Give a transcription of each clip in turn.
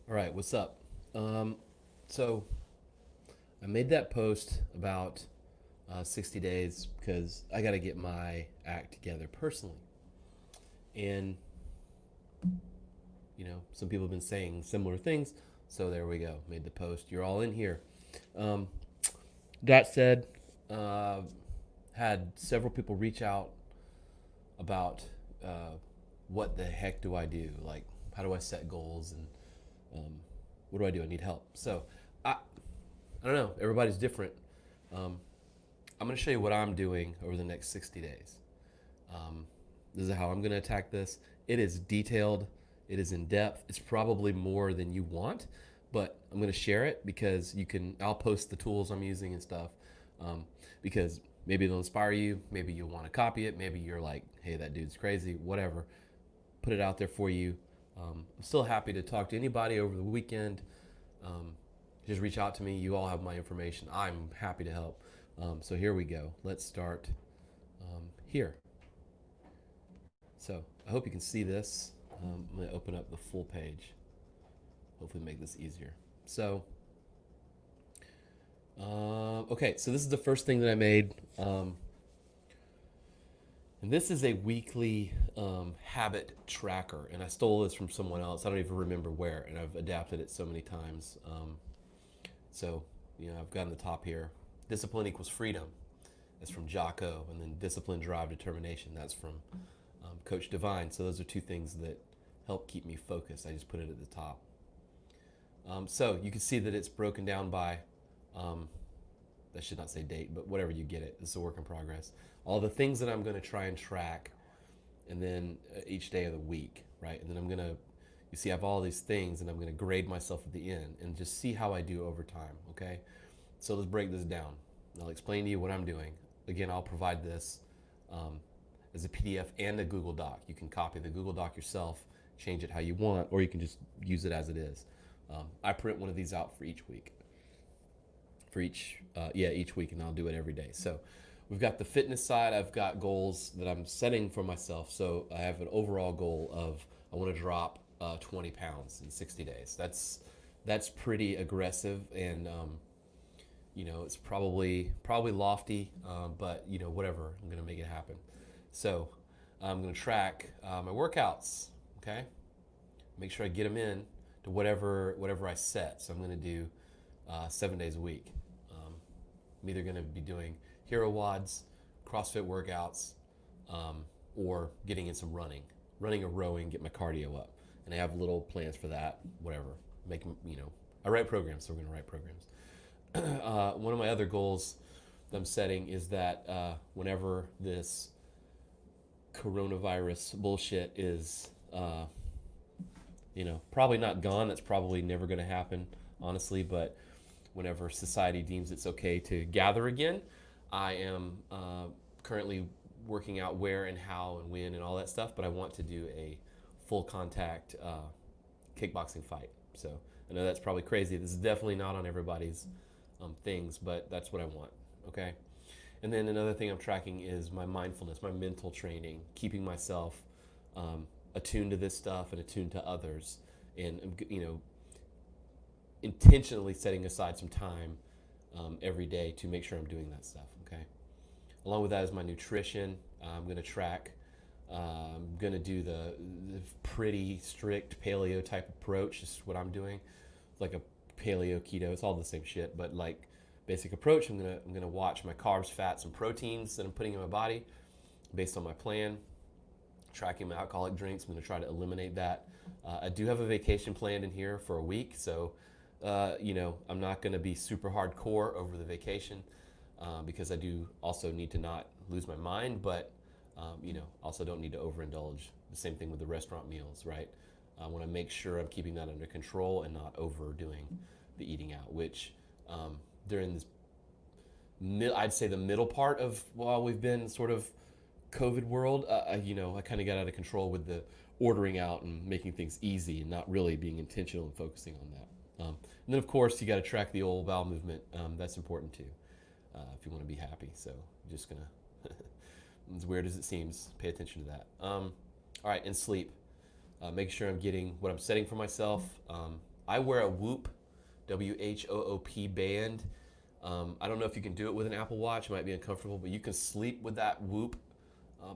All right, what's up? So I made that post about 60 days because I got to get my act together personally. And, some people have been saying similar things. So there we go. Made the post. You're all in here. Um, that said, uh, had several people reach out about what the heck do I do? Like, how do I set goals? And what do I do? I need help. So I don't know. Everybody's different. Um, I'm going to show you what I'm doing over the next 60 days. Um, this is how I'm going to attack this. It is detailed, it is in depth. It's probably more than you want, but I'm going to share it because I'll post the tools I'm using and stuff because maybe it'll inspire you. Maybe you'll want to copy it. Maybe you're like, hey, that dude's crazy, whatever. Put it out there for you. I'm still happy to talk to anybody over the weekend. Um, just reach out to me. You all have my information. I'm happy to help. So here we go. Let's start here. So I hope you can see this. I'm going to open up the full page. Hopefully, make this easier. So, okay. So this is the first thing that I made, and this is a weekly habit tracker. And I stole this from someone else. I don't even remember where, and I've adapted it so many times. So, I've got on the top here. Discipline equals freedom. That's from Jocko, and then discipline, drive, determination. That's from Coach Divine. So those are two things that help keep me focused. I just put it at the top. So you can see that it's broken down by, I should not say date, but whatever you get it. It's a work in progress. All the things that I'm going to try and track, and then each day of the week, right? And then you see, I have all these things, and I'm going to grade myself at the end and just see how I do over time, okay? So let's break this down. I'll explain to you what I'm doing. Again, I'll provide this as a PDF and a Google Doc. You can copy the Google Doc yourself, change it how you want, or you can just use it as it is. I print one of these out for each week. Each week, and I'll do it every day. So we've got the fitness side. I've got goals that I'm setting for myself. So I have an overall goal of I want to drop 20 pounds in 60 days. That's pretty aggressive, and it's probably lofty, but whatever. I'm gonna make it happen. So I'm gonna track my workouts. Okay, make sure I get them in to whatever I set. So I'm gonna do 7 days a week. I'm either gonna be doing hero wads, CrossFit workouts, or getting in some running or rowing, get my cardio up. And I have little plans for that. Whatever, make them. I write programs, so we're gonna write programs. One of my other goals that I'm setting is that whenever this coronavirus bullshit is, probably not gone, that's probably never going to happen, honestly, but whenever society deems it's okay to gather again, I am currently working out where and how and when and all that stuff, but I want to do a full contact kickboxing fight. So I know that's probably crazy. This is definitely not on everybody's things, but that's what I want. Okay. And then another thing I'm tracking is my mindfulness, my mental training, keeping myself attuned to this stuff and attuned to others, and intentionally setting aside some time every day to make sure I'm doing that stuff. Okay. Along with that is my nutrition. I'm going to track. I'm going to do the pretty strict paleo type approach. This is what I'm doing. It's like a paleo keto. It's all the same shit, but like basic approach. I'm gonna watch my carbs, fats, and proteins that I'm putting in my body based on my plan. Tracking my alcoholic drinks. I'm gonna try to eliminate that. I do have a vacation planned in here for a week, so I'm not gonna be super hardcore over the vacation because I do also need to not lose my mind, but also don't need to overindulge. The same thing with the restaurant meals, right? I want to make sure I'm keeping that under control and not overdoing the eating out, which during this, I'd say the middle part of while we've been sort of COVID world, I kind of got out of control with the ordering out and making things easy and not really being intentional and focusing on that. And then, of course, you got to track the old bowel movement. That's important too if you want to be happy. So, just going to, as weird as it seems, pay attention to that. All right, and sleep. Make sure I'm getting what I'm setting for myself. I wear a Whoop, WHOOP band. I don't know if you can do it with an Apple Watch. It might be uncomfortable, but you can sleep with that Whoop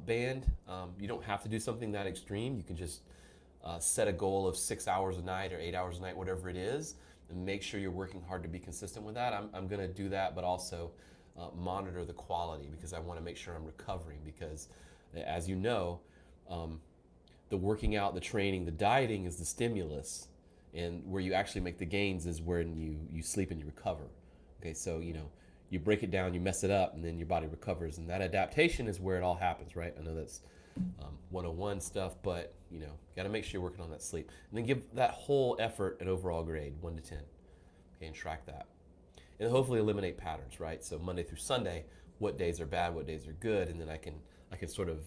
band. You don't have to do something that extreme. You can just set a goal of 6 hours a night or 8 hours a night, whatever it is, and make sure you're working hard to be consistent with that. I'm going to do that, but also monitor the quality because I want to make sure I'm recovering because, as you know, the working out, the training, the dieting is the stimulus, and where you actually make the gains is when you sleep and you recover. Okay, so you break it down, you mess it up, and then your body recovers, and that adaptation is where it all happens, right? I know that's 101 stuff, but got to make sure you're working on that sleep, and then give that whole effort an overall grade, 1 to 10. Okay, and track that, and hopefully eliminate patterns, right? So Monday through Sunday, what days are bad, what days are good, and then I can sort of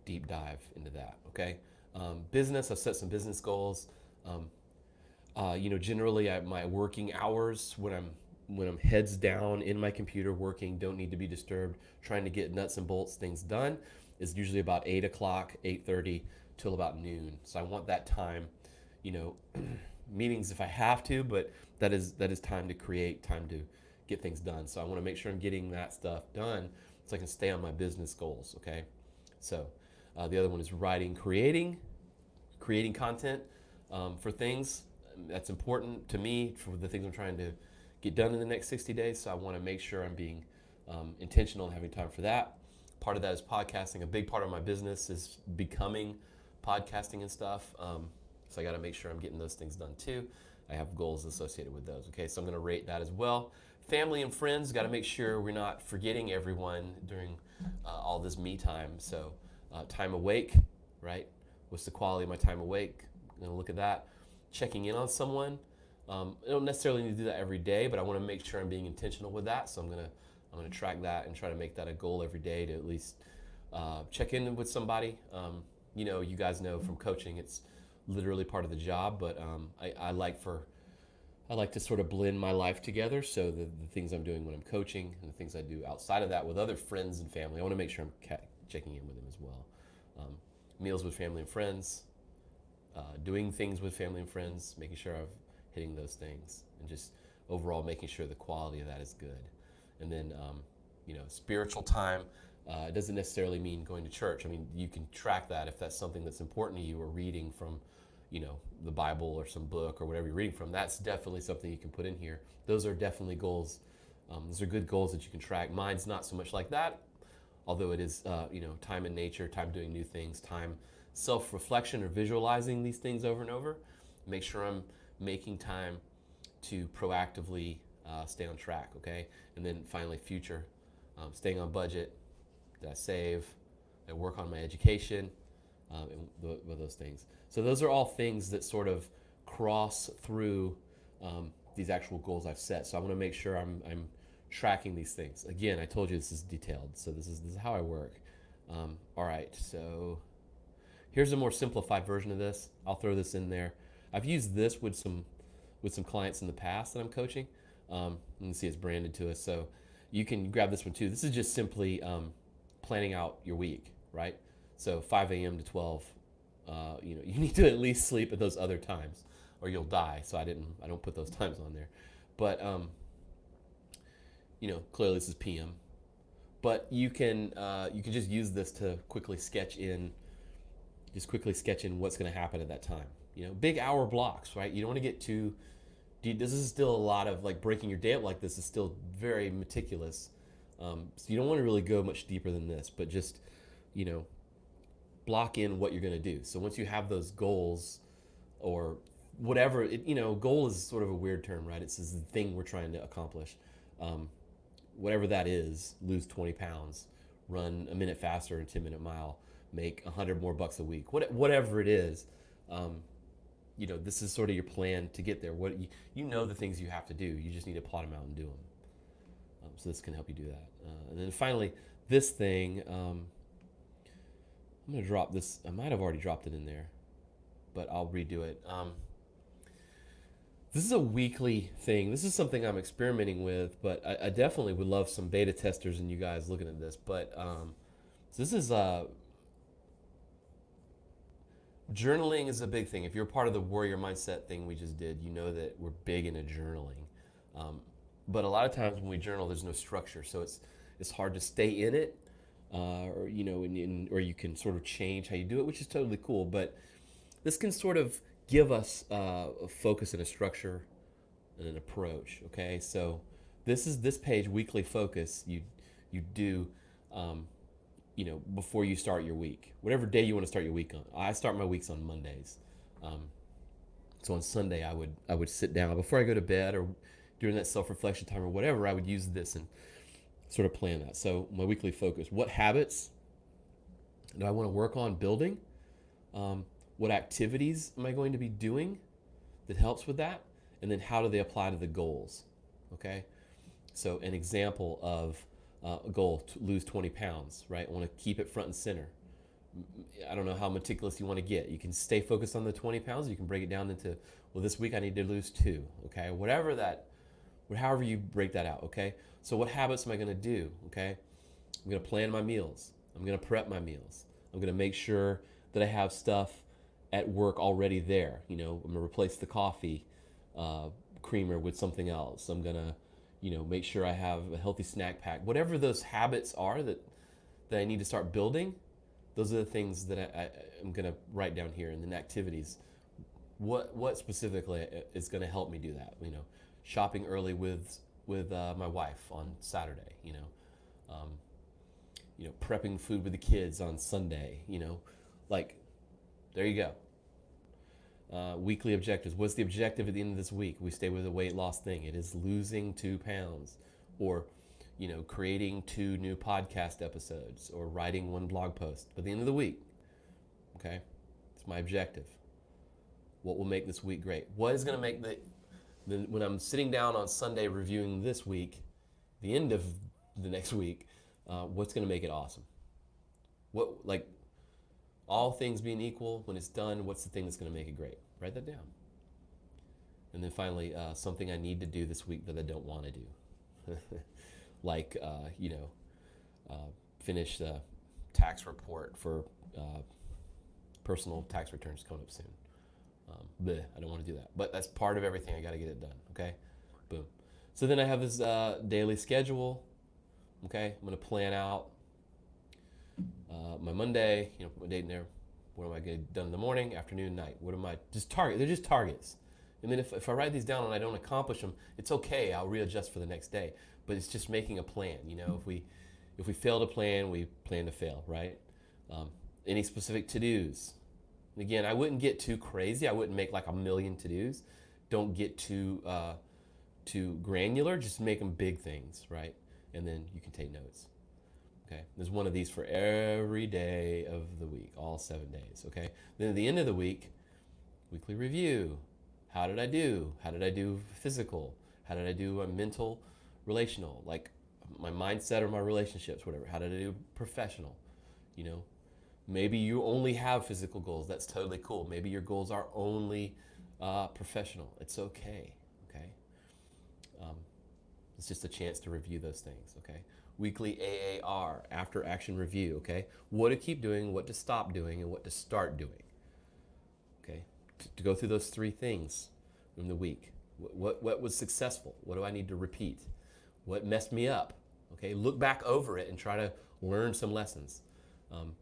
deep dive into that. Okay, business. I've set some business goals. Generally, my working hours when I'm heads down in my computer working, don't need to be disturbed, trying to get nuts and bolts things done, is usually about 8 o'clock, 8:30 till about noon. So I want that time, meetings if I have to, but that is time to create, time to get things done. So I want to make sure I'm getting that stuff done so I can stay on my business goals. Okay, so the other one is writing, creating content for things. That's important to me for the things I'm trying to get done in the next 60 days. So I want to make sure I'm being intentional and having time for that. Part of that is podcasting. A big part of my business is becoming podcasting and stuff. So I got to make sure I'm getting those things done too. I have goals associated with those. Okay, so I'm going to rate that as well. Family and friends, got to make sure we're not forgetting everyone during all this me time. So time awake, right? What's the quality of my time awake? I'm going to look at that. Checking in on someone. I don't necessarily need to do that every day, but I want to make sure I'm being intentional with that. So I'm gonna track that and try to make that a goal every day to at least check in with somebody. You guys know from coaching, it's literally part of the job, but I like to sort of blend my life together. So the things I'm doing when I'm coaching and the things I do outside of that with other friends and family, I want to make sure I'm checking in with them as well. Meals with family and friends, doing things with family and friends, making sure I'm hitting those things, and just overall making sure the quality of that is good. And then, spiritual time. It doesn't necessarily mean going to church. I mean, you can track that if that's something that's important to you, or reading from, the Bible or some book or whatever you're reading from. That's definitely something you can put in here. Those are definitely goals. Those are good goals that you can track. Mine's not so much like that, although it is, time in nature, time doing new things, time self-reflection or visualizing these things over and over. Make sure I'm making time to proactively stay on track, okay? And then finally, future, staying on budget. Did I save? Did I work on my education? And those things. So those are all things that sort of cross through these actual goals I've set. So I want to make sure I'm tracking these things. Again, I told you this is detailed, so this is how I work. All right, so here's a more simplified version of this. I'll throw this in there. I've used this with some clients in the past that I'm coaching. You can see it's branded to us, so you can grab this one too. This is just simply planning out your week, right? So 5 a.m. to 12, you need to at least sleep at those other times, or you'll die. So I don't put those times on there, but clearly this is PM. But you can just use this to quickly sketch in what's going to happen at that time. Big hour blocks, right? You don't want to get too deep. This is still a lot of breaking your day up like this is still very meticulous. So you don't want to really go much deeper than this, but just, block in what you're going to do. So once you have those goals or whatever, goal is sort of a weird term, right? It's the thing we're trying to accomplish. Whatever that is, lose 20 pounds, run a minute faster, a 10-minute mile, make $100 more a week, whatever it is. This is sort of your plan to get there. The things you have to do. You just need to plot them out and do them. So this can help you do that. And then finally, this thing, I'm going to drop this. I might have already dropped it in there, but I'll redo it. This is a weekly thing. This is something I'm experimenting with, but I definitely would love some beta testers and you guys looking at this. But so this is Journaling is a big thing. If you're part of the warrior mindset thing we just did, you know that we're big into journaling. Um, but a lot of times when we journal, there's no structure, so it's hard to stay in it, or or you can sort of change how you do it, which is totally cool. But this can sort of give us a focus and a structure and an approach. Okay, so this is this page, weekly focus. You do. Before you start your week, whatever day you want to start your week on. I start my weeks on Mondays. Um, so on Sunday, I would sit down before I go to bed or during that self-reflection time or whatever. I would use this and sort of plan that. So my weekly focus: what habits do I want to work on building? What activities am I going to be doing that helps with that? And then how do they apply to the goals? Okay. So an example of a goal to lose 20 pounds, right? I want to keep it front and center. I don't know how meticulous you want to get. You can stay focused on the 20 pounds. You can break it down into, well, this week I need to lose 2, okay? However you break that out, okay? So what habits am I going to do, okay? I'm going to plan my meals. I'm going to prep my meals. I'm going to make sure that I have stuff at work already there. I'm going to replace the coffee creamer with something else. I'm going to make sure I have a healthy snack pack. Whatever those habits are that I need to start building, those are the things that I'm going to write down here. And then activities. What specifically is going to help me do that? Shopping early with my wife on Saturday. Prepping food with the kids on Sunday. Like, there you go. Weekly objectives. What's the objective at the end of this week? We stay with the weight loss thing. It is losing 2 pounds, or creating 2 new podcast episodes, or writing 1 blog post by the end of the week. Okay, it's my objective. What will make this week great? What is going to make when I'm sitting down on Sunday reviewing this week, the end of the next week, what's going to make it awesome? All things being equal, when it's done, what's the thing that's going to make it great? Write that down. And then finally, something I need to do this week that I don't want to do. Like, finish the tax report for personal tax returns coming up soon. I don't want to do that. But that's part of everything. I got to get it done. Okay? Boom. So then I have this daily schedule. Okay? I'm going to plan out my Monday, my date in there. What am I getting done in the morning, afternoon, night? What am I just target? They're just targets. And then if I write these down and I don't accomplish them, it's okay. I'll readjust for the next day. But it's just making a plan. If we fail to plan, we plan to fail, right? Any specific to-dos? And again, I wouldn't get too crazy. I wouldn't make like a million to-dos. Don't get too granular. Just make them big things, right? And then you can take notes. Okay, there's one of these for every day of the week, all 7 days. Okay, then at the end of the week, weekly review. How did I do? How did I do physical? How did I do mental, relational, like my mindset or my relationships, whatever? How did I do professional? Maybe you only have physical goals. That's totally cool. Maybe your goals are only professional. It's okay. Okay, it's just a chance to review those things. Okay. Weekly AAR, after action review, okay? What to keep doing, what to stop doing, and what to start doing, okay? To go through those 3 things in the week. What was successful? What do I need to repeat? What messed me up? Okay, look back over it and try to learn some lessons.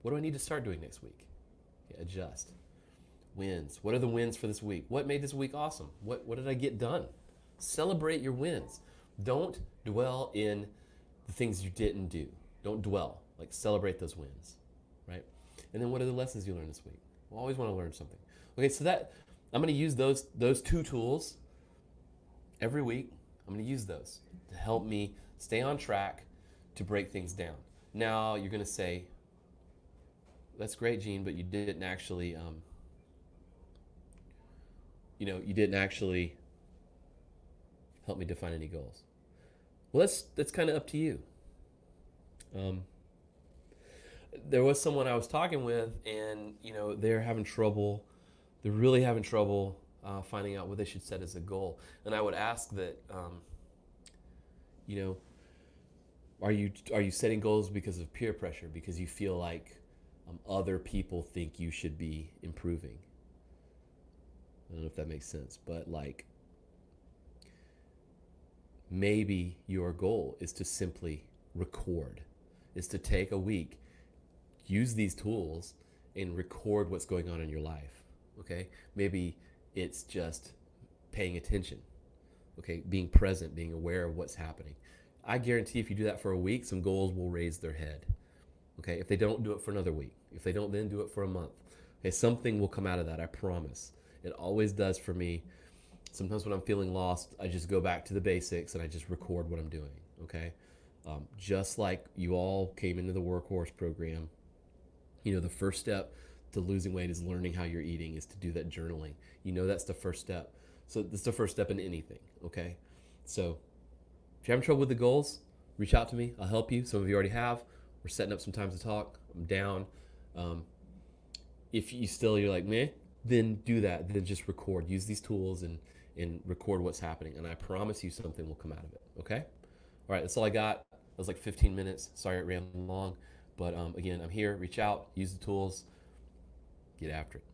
What do I need to start doing next week? Okay, adjust. Wins. What are the wins for this week? What made this week awesome? What did I get done? Celebrate your wins. Don't dwell in the things you didn't do. Don't dwell. Like, celebrate those wins, right? And then what are the lessons you learned this week? We always want to learn something. Okay, so that I'm going to use those 2 tools every week. I'm going to use those to help me stay on track to break things down. Now you're going to say, "That's great, Gene, but you didn't actually, you didn't actually help me define any goals." Well, that's kind of up to you. There was someone I was talking with, and they're having trouble. They're really having trouble finding out what they should set as a goal. And I would ask that, are you setting goals because of peer pressure? Because you feel like other people think you should be improving. I don't know if that makes sense, but like maybe your goal is to simply record, is to take a week, use these tools, and record what's going on in your life. Okay? Maybe it's just paying attention. Okay? Being present, being aware of what's happening. I guarantee if you do that for a week, some goals will raise their head. Okay? If they don't do it for another week, if they don't then do it for a month, okay, something will come out of that, I promise. It always does for me. Sometimes when I'm feeling lost, I just go back to the basics and I just record what I'm doing. Okay? Just like you all came into the Workhorse program, you know, the first step to losing weight is learning how you're eating, is to do that journaling. You know, that's the first step. So that's the first step in anything. Okay? So if you're having trouble with the goals, reach out to me. I'll help you. Some of you already have. We're setting up some times to talk. I'm down. If you're like, meh, then do that. Then just record. Use these tools and record what's happening. And I promise you something will come out of it. Okay? All right, that's all I got. That was like 15 minutes. Sorry it ran long. But again, I'm here. Reach out. Use the tools. Get after it.